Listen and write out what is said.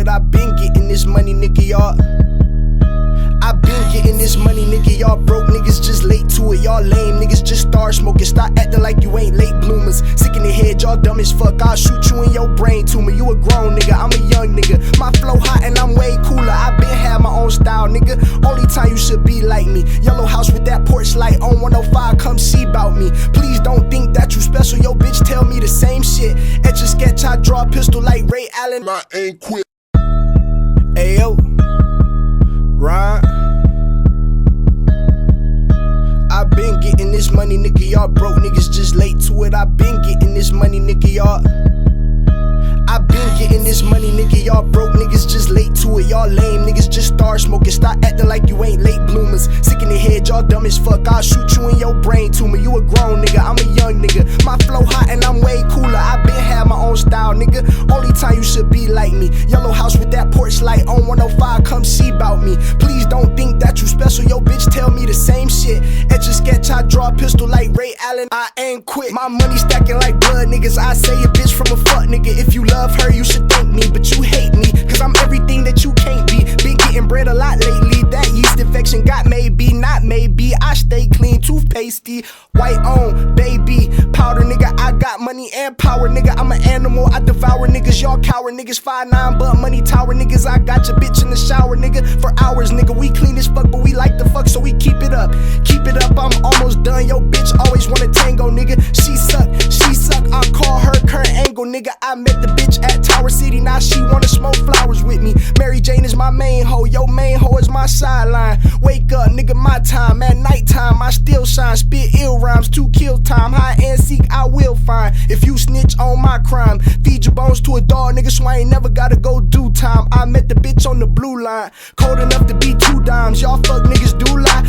it, I been getting this money, nigga, y'all. I been getting this money, nigga, y'all broke niggas just late to it. Y'all lame niggas just start smoking. Stop acting like you ain't late bloomers. Sick in the head, y'all dumb as fuck. I'll shoot you in your brain tumor. You a grown nigga, I'm a young nigga. My flow hot and I'm way cooler. I been had my own style, nigga. Only time you should be like me. Yellow house with that porch light on 105, come see about me. Please don't think that you special. Yo bitch tell me the same shit. Etch a sketch, I draw a pistol like Ray Allen. I ain't quit. Ayo, right? I been getting this money, nigga, y'all broke niggas just late to it. I been getting this money, nigga, y'all. I been getting this money, nigga, y'all broke niggas just late to it. Y'all lame niggas just start smoking. Stop acting like you ain't late bloomers. Sick in the head, y'all dumb as fuck. I'll shoot you in your brain tumor. You a grown nigga, I'm a young nigga. My flow hot and I'm way cooler. I been had my own style, nigga. Only time you should be like me. Yellow house with that porch light on 105, come see about me. Please don't think that you special. Yo bitch tell me the same shit. Etch a sketch, I draw a pistol like Ray Allen. I ain't quit. My money stacking like blood, niggas. I say a bitch from a fuck nigga. If you love her, you should thank me, but you hate me, cause I'm everything that you can't be. Been getting bread a lot lately. That yeast infection got maybe, not maybe. I stay clean, toothpastey, white on, baby powder, nigga. I got money and power, nigga. I'm an animal, I devour niggas. Y'all coward niggas, 5'9" but money tower niggas. I got your bitch in the shower, nigga, for hours, nigga. We clean as fuck, but we like the fuck, so we keep it up. Keep it up, I'm almost done. Yo bitch always wanna tango, nigga. She suck, I call her current angle, nigga. I met the bitch at Tower City, now she wanna smoke flowers with me. Mary Jane is my main hoe, yo main hoe is my sideline. Wake up, nigga, my time. At nighttime, I still shine. Spit ill rhymes, to kill time. Hide and seek, I will find. If you snitch on my crime, feed your bones to a dog, nigga, so I ain't never gotta go do time. I met the bitch on the blue line, cold enough to be 2 dimes. Y'all fuck niggas do lie.